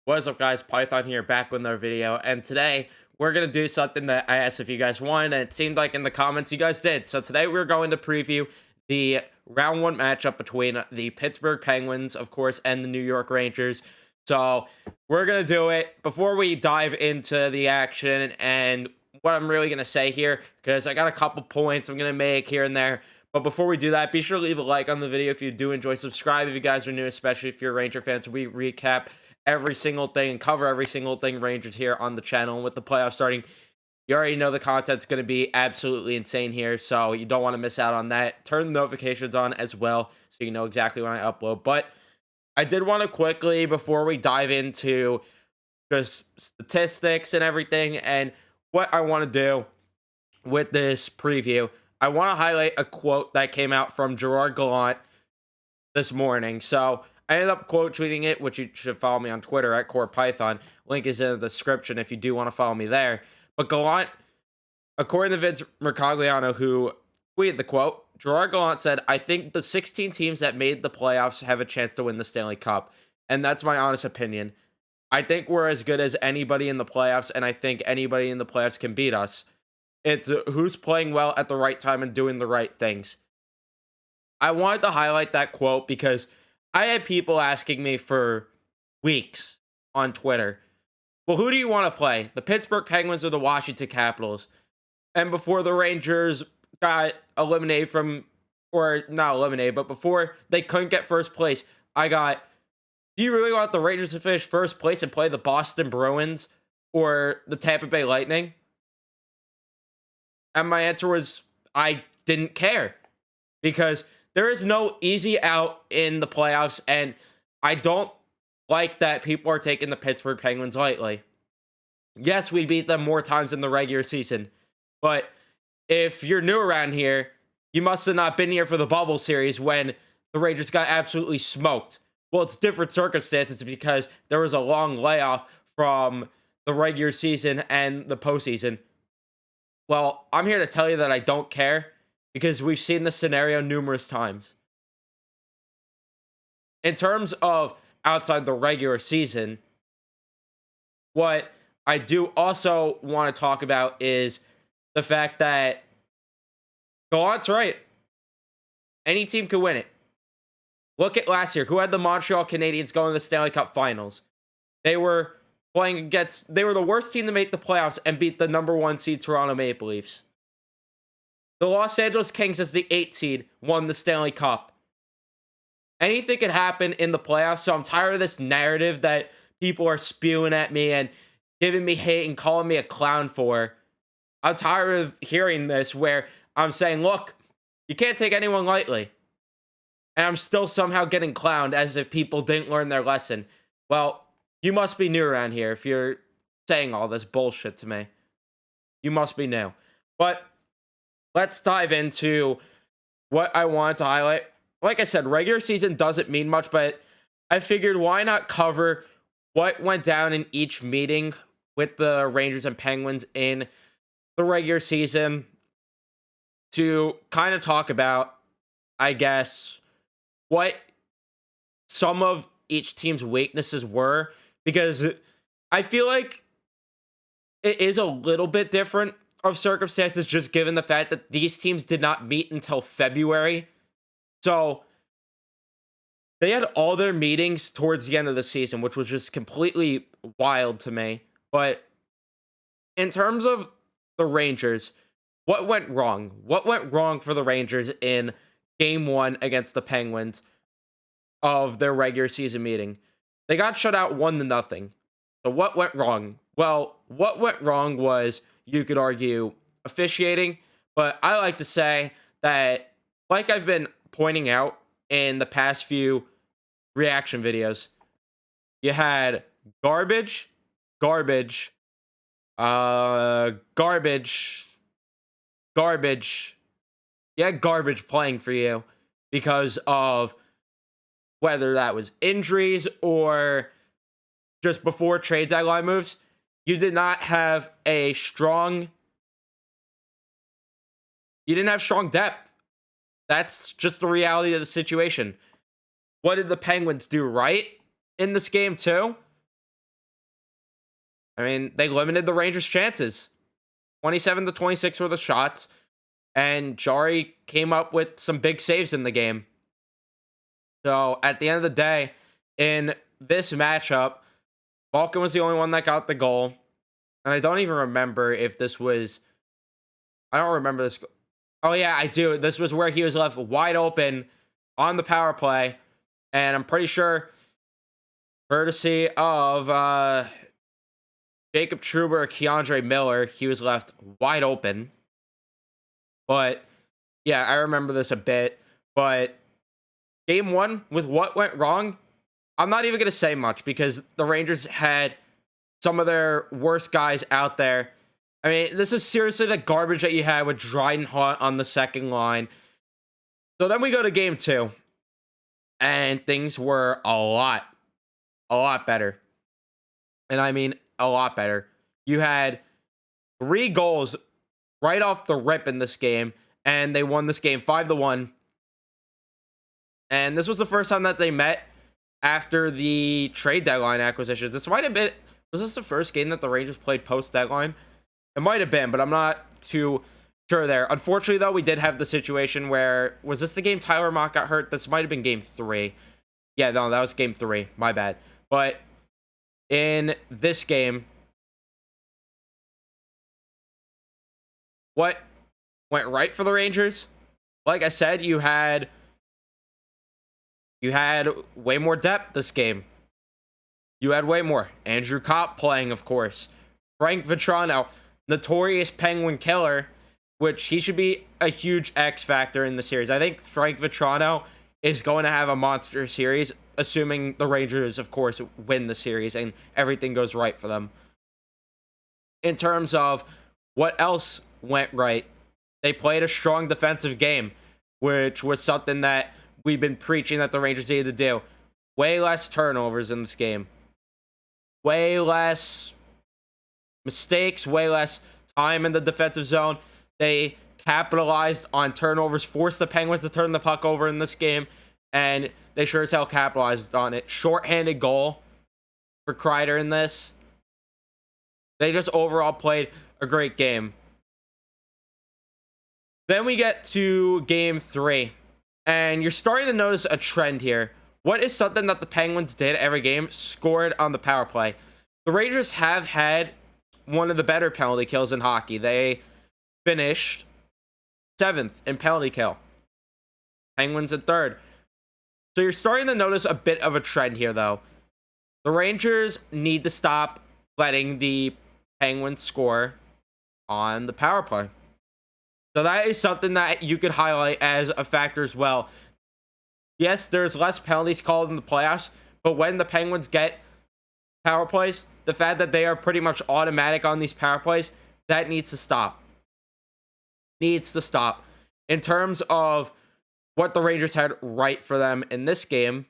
What is up, guys? Python here, back with another video, and today we're gonna do something that I asked if you guys wanted, and it seemed like in the comments you guys did. So today we're going to preview the round one matchup between the Pittsburgh Penguins, of course, and the New York Rangers. So we're gonna do it. Before we dive into the action and what I'm really gonna say here, because I got a couple points I'm gonna make here and there. But before we do that, be sure to leave a like on the video if you do enjoy. Subscribe if you guys are new, especially if you're Ranger fans. We recap every single thing and cover every single thing Rangers here on the channel. And with the playoffs starting, you already know the content's going to be absolutely insane here, so you don't want to miss out on that. Turn the notifications on as well so you know exactly when I upload. But I did want to quickly, before we dive into just statistics and everything and what I want to do with this preview, I want to highlight a quote that came out from Gerard Gallant this morning. So I ended up quote tweeting it, which you should follow me on Twitter at CorePython. Link is in the description if you do want to follow me there. But Gallant, according to Vince Mercogliano, who tweeted the quote, Gerard Gallant said, "I think the 16 teams that made the playoffs have a chance to win the Stanley Cup." And that's my honest opinion. I think we're as good as anybody in the playoffs, and I think anybody in the playoffs can beat us. It's who's playing well at the right time and doing the right things. I wanted to highlight that quote because I had people asking me for weeks on Twitter, well, who do you want to play? The Pittsburgh Penguins or the Washington Capitals? And before the Rangers got eliminated from, or not eliminated, but before they couldn't get first place, I got, do you really want the Rangers to finish first place and play the Boston Bruins or the Tampa Bay Lightning? And my answer was, I didn't care, because there is no easy out in the playoffs, and I don't like that people are taking the Pittsburgh Penguins lightly. Yes, we beat them more times in the regular season, but if you're new around here, you must have not been here for the bubble series when the Rangers got absolutely smoked. Well, it's different circumstances because there was a long layoff from the regular season and the postseason. Well, I'm here to tell you that I don't care, because we've seen this scenario numerous times. In terms of outside the regular season, what I do also want to talk about is the fact that Gallant's right. Any team could win it. Look at last year. Who had the Montreal Canadiens going to the Stanley Cup Finals? They were they were the worst team to make the playoffs and beat the #1 seed Toronto Maple Leafs. The Los Angeles Kings, as the 8th seed, won the Stanley Cup. Anything could happen in the playoffs, so I'm tired of this narrative that people are spewing at me and giving me hate and calling me a clown for. I'm tired of hearing this where I'm saying, look, you can't take anyone lightly. And I'm still somehow getting clowned as if people didn't learn their lesson. Well, you must be new around here if you're saying all this bullshit to me. You must be new. But let's dive into what I wanted to highlight. Like I said, regular season doesn't mean much, but I figured why not cover what went down in each meeting with the Rangers and Penguins in the regular season to kind of talk about, I guess, what some of each team's weaknesses were, because I feel like it is a little bit different of circumstances, just given the fact that these teams did not meet until February. So they had all their meetings towards the end of the season, which was just completely wild to me. But in terms of the Rangers, what went wrong? What went wrong for the Rangers in game one against the Penguins of their regular season meeting? They got shut out 1-0. So what went wrong? Well, what went wrong was, you could argue, officiating, but I like to say that, like I've been pointing out in the past few reaction videos, you had garbage, garbage, garbage, garbage. You had garbage playing for you because of whether that was injuries or just before trade deadline moves. You did not have strong depth. That's just the reality of the situation. What did the Penguins do right in this game too? I mean, they limited the Rangers' chances. 27-26 were the shots, and Jari came up with some big saves in the game. So at the end of the day, in this matchup, Malkin was the only one that got the goal. And I don't even remember if this was... I don't remember this. Oh, yeah, I do. This was where he was left wide open on the power play. And I'm pretty sure, courtesy of Jacob Trouba or Keandre Miller, he was left wide open. But, yeah, I remember this a bit. But game one, with what went wrong, I'm not even going to say much because the Rangers had some of their worst guys out there. I mean, this is seriously the garbage that you had with Dryden Hunt on the second line. So then we go to game two, and things were a lot better. And I mean, a lot better. You had 3 goals right off the rip in this game, and they won this game 5-1. And this was the first time that they met after the trade deadline acquisitions. This might have been... Was this the first game that the Rangers played post-deadline? It might have been, but I'm not too sure there. Unfortunately, though, we did have the situation where... Was this the game Tyler Mott got hurt? This might have been game 3. Yeah, no, that was game 3. My bad. But in this game, what went right for the Rangers? Like I said, you had way more depth this game. You had way more. Andrew Kopp playing, of course. Frank Vetrano, notorious Penguin killer, which he should be a huge X factor in the series. I think Frank Vetrano is going to have a monster series, assuming the Rangers, of course, win the series and everything goes right for them. In terms of what else went right, they played a strong defensive game, which was something that we've been preaching that the Rangers needed to do. Way less turnovers in this game. Way less mistakes, way less time in the defensive zone. They capitalized on turnovers, forced the Penguins to turn the puck over in this game, and they sure as hell capitalized on it. Shorthanded goal for Kreider in this. They just overall played a great game. Then we get to game 3, and you're starting to notice a trend here. What is something that the Penguins did every game? Scored on the power play. The Rangers have had one of the better penalty kills in hockey. They finished 7th in penalty kill. Penguins in 3rd. So you're starting to notice a bit of a trend here, though. The Rangers need to stop letting the Penguins score on the power play. So that is something that you could highlight as a factor as well. Yes, there's less penalties called in the playoffs, but when the Penguins get power plays, the fact that they are pretty much automatic on these power plays, that needs to stop. Needs to stop. In terms of what the Rangers had right for them in this game,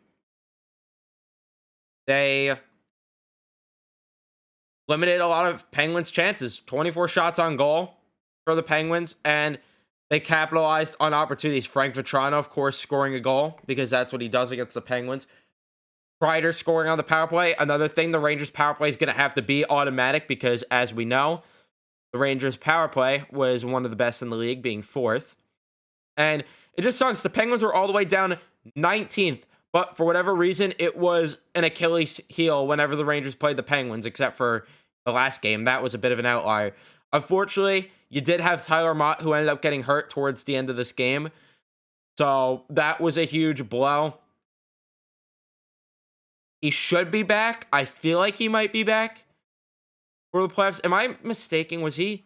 they limited a lot of Penguins' chances. 24 shots on goal for the Penguins, and they capitalized on opportunities. Frank Vetrano, of course, scoring a goal because that's what he does against the Penguins. Kreider scoring on the power play. Another thing, the Rangers' power play is going to have to be automatic because, as we know, the Rangers' power play was one of the best in the league, being 4th. And it just sucks. The Penguins were all the way down 19th, but for whatever reason, it was an Achilles heel whenever the Rangers played the Penguins, except for the last game. That was a bit of an outlier. Unfortunately, you did have Tyler Mott, who ended up getting hurt towards the end of this game. So that was a huge blow. He should be back. I feel like he might be back for the playoffs. Am I mistaken? Was he?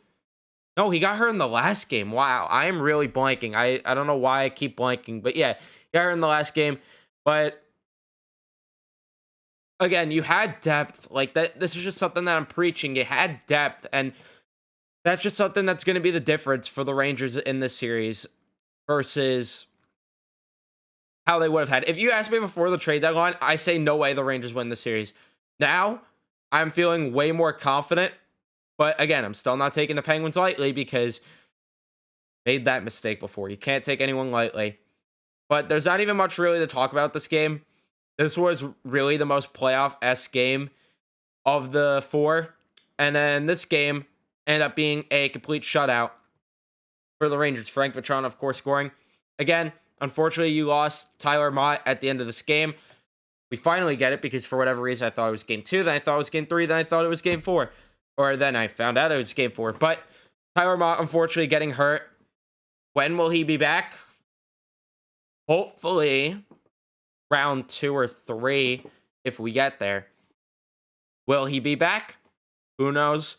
No, he got hurt in the last game. Wow, I am really blanking. I don't know why I keep blanking. But yeah, he got hurt in the last game. But again, you had depth. Like that. This is just something that I'm preaching. You had depth, and that's just something that's going to be the difference for the Rangers in this series versus how they would have had. If you asked me before the trade deadline, I say no way the Rangers win the series. Now, I'm feeling way more confident. But again, I'm still not taking the Penguins lightly because made that mistake before. You can't take anyone lightly. But there's not even much really to talk about this game. This was really the most playoff-esque game of the 4. And then this game ended up being a complete shutout for the Rangers. Frank Vatrano, of course, scoring. Again, unfortunately, you lost Tyler Mott at the end of this game. We finally get it because for whatever reason, I thought it was game 2. Then I thought it was game 3. Then I thought it was game 4. Or then I found out it was game 4. But Tyler Mott, unfortunately, getting hurt. When will he be back? Hopefully, round 2 or 3, if we get there. Will he be back? Who knows?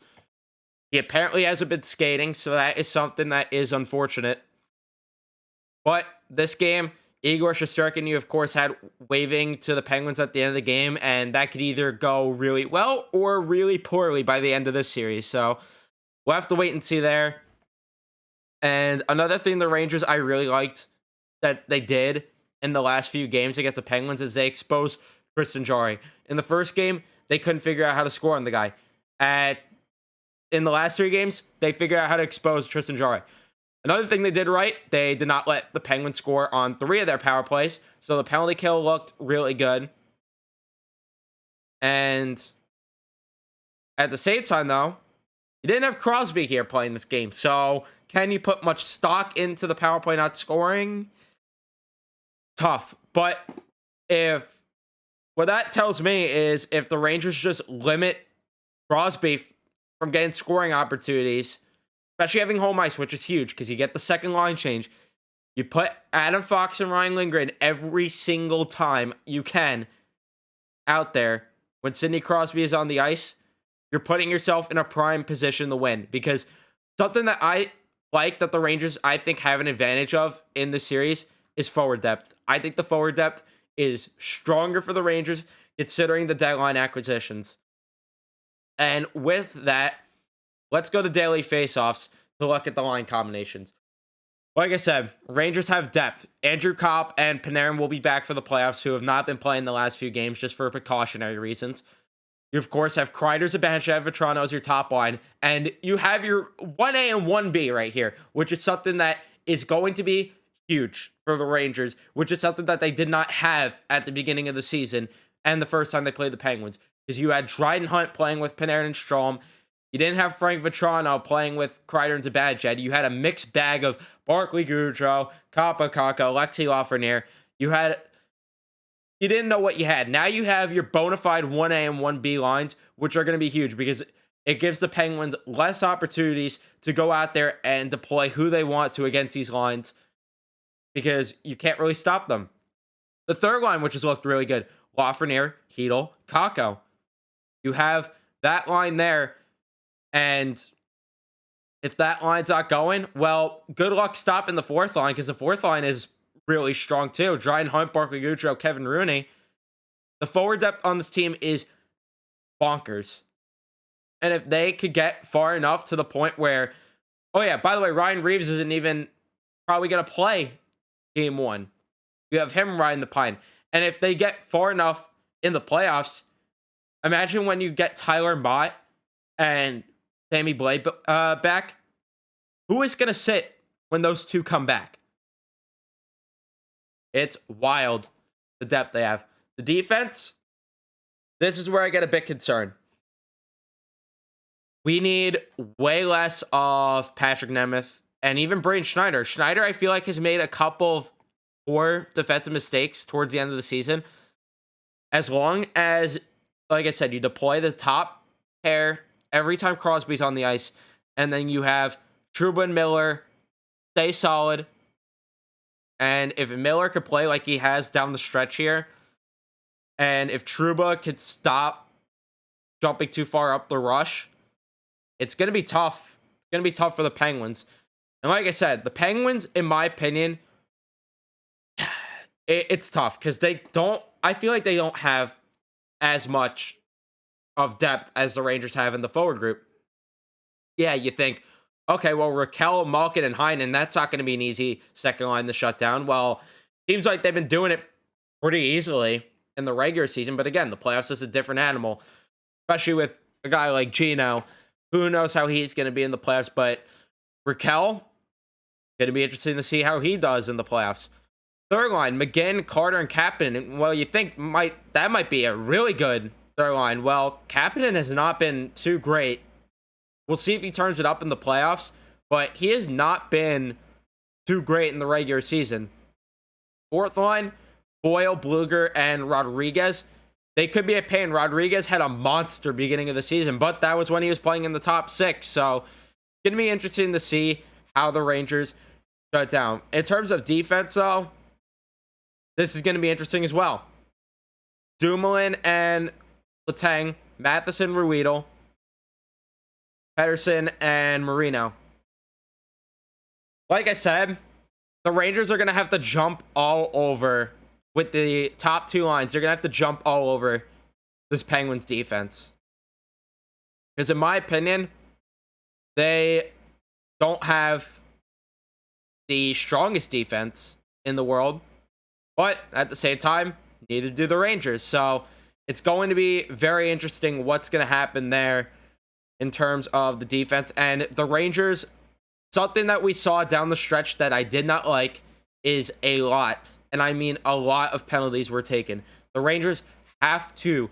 He apparently hasn't been skating, so that is something that is unfortunate. But this game, Igor Shesterkin, you of course had waving to the Penguins at the end of the game, and that could either go really well or really poorly by the end of this series. So we'll have to wait and see there. And another thing the Rangers I really liked that they did in the last few games against the Penguins is they exposed Tristan Jarry. In the first game, they couldn't figure out how to score on the guy. In the last 3 games, they figured out how to expose Tristan Jarry. Another thing they did right, they did not let the Penguins score on 3 of their power plays. So the penalty kill looked really good. And at the same time, though, you didn't have Crosby here playing this game. So can you put much stock into the power play not scoring? Tough. But what that tells me is if the Rangers just limit Crosby from getting scoring opportunities, especially having home ice, which is huge because you get the second line change. You put Adam Fox and Ryan Lindgren every single time you can out there. When Sidney Crosby is on the ice, you're putting yourself in a prime position to win. Because something that I like that the Rangers, I think, have an advantage of in the series is forward depth. I think the forward depth is stronger for the Rangers considering the deadline acquisitions. And with that, let's go to daily faceoffs to look at the line combinations. Like I said, Rangers have depth. Andrew Kopp and Panarin will be back for the playoffs, who have not been playing the last few games just for precautionary reasons. You, of course, have Kreider, Zibanejad, Vatrano as your top line. And you have your 1A and 1B right here, which is something that is going to be huge for the Rangers, which is something that they did not have at the beginning of the season and the first time they played the Penguins. Because you had Dryden Hunt playing with Panarin and Strome. You didn't have Frank Vatrano playing with Kreider and Zibanejad. You had a mixed bag of Barclay Goodrow, Kaapo Kakko, Alexi Lafreniere. You didn't know what you had. Now you have your bona fide 1A and 1B lines, which are going to be huge because it gives the Penguins less opportunities to go out there and deploy who they want to against these lines because you can't really stop them. The third line, which has looked really good, Lafreniere, Chytil, Kakko. You have that line there. And if that line's not going, well, good luck stopping the fourth line because the fourth line is really strong too. Dryden Hunt, Barclay Goodrow, Kevin Rooney. The forward depth on this team is bonkers. And if they could get far enough to the point where, oh yeah, by the way, Ryan Reeves isn't even probably going to play game 1. You have him riding the pine. And if they get far enough in the playoffs, imagine when you get Tyler Mott and Sammy Blade back. Who is going to sit when those two come back? It's wild, the depth they have. The defense, this is where I get a bit concerned. We need way less of Patrick Nemeth and even Braden Schneider. Schneider, I feel like, has made a couple of poor defensive mistakes towards the end of the season. As long as, like I said, you deploy the top pair every time Crosby's on the ice, and then you have Trouba and Miller stay solid. And if Miller could play like he has down the stretch here, and if Trouba could stop jumping too far up the rush, it's going to be tough. It's going to be tough for the Penguins. And like I said, the Penguins, in my opinion, it's tough because I feel like they don't have as much of depth as the Rangers have in the forward group. Yeah, you think, okay, well, Raquel, Malkin, and Heinen, that's not going to be an easy second line to shut down. Well, seems like they've been doing it pretty easily in the regular season. But again, the playoffs is a different animal, especially with a guy like Gino. Who knows how he's going to be in the playoffs. But Raquel, going to be interesting to see how he does in the playoffs. Third line, McGinn, Carter, and Kapanen. Well, you think that might be a really good third line. Well, Kapanen has not been too great We'll see if he turns it up in the playoffs, but he has not been too great in the regular season. Fourth line, Boyle, Bluger, and Rodriguez. They could be a pain. Rodriguez had a monster beginning of the season, but that was when he was playing in the top 6. So it's going to be interesting to see how the Rangers shut down. In terms of defense, though, this is going to be interesting as well. Dumoulin and Letang, Matheson, Ruedel, Pedersen, and Marino. Like I said, the Rangers are going to have to jump all over with the top 2 lines. They're going to have to jump all over this Penguins defense. Because in my opinion, they don't have the strongest defense in the world. But at the same time, neither do the Rangers. So it's going to be very interesting what's going to happen there in terms of the defense. And the Rangers, something that we saw down the stretch that I did not like is a lot, and I mean a lot of penalties were taken. The Rangers have to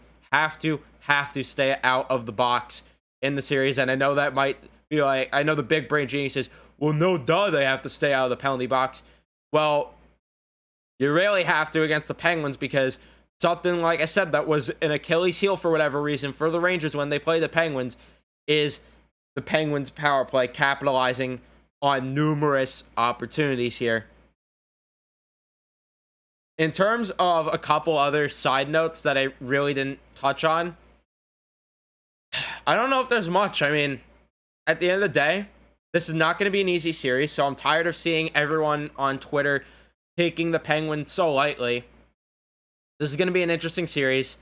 stay out of the box in the series. And I know that might be like, I know the big brain genius says, well, no, duh, they have to stay out of the penalty box. Well, you really have to against the Penguins, because something, like I said, that was an Achilles heel for whatever reason for the Rangers when they play the Penguins is the Penguins power play, capitalizing on numerous opportunities here. In terms of a couple other side notes that I really didn't touch on, I don't know if there's much. I mean, at the end of the day, this is not going to be an easy series, so I'm tired of seeing everyone on Twitter taking the Penguins so lightly. This is going to be an interesting series.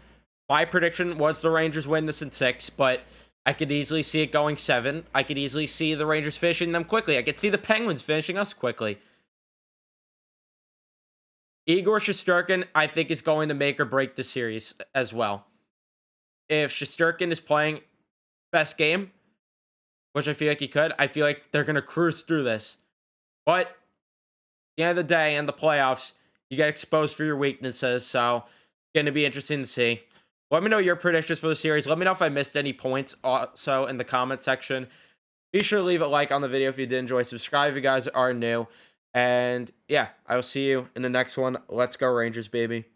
My prediction was the Rangers win this in 6, but I could easily see it going 7. I could easily see the Rangers finishing them quickly. I could see the Penguins finishing us quickly. Igor Shesterkin, I think, is going to make or break the series as well. If Shesterkin is playing best game, which I feel like he could, I feel like they're going to cruise through this. But at the end of the day, in the playoffs, you get exposed for your weaknesses, so it's going to be interesting to see. Let me know your predictions for the series. Let me know if I missed any points also in the comment section. Be sure to leave a like on the video if you did enjoy. Subscribe if you guys are new. And yeah, I will see you in the next one. Let's go Rangers, baby.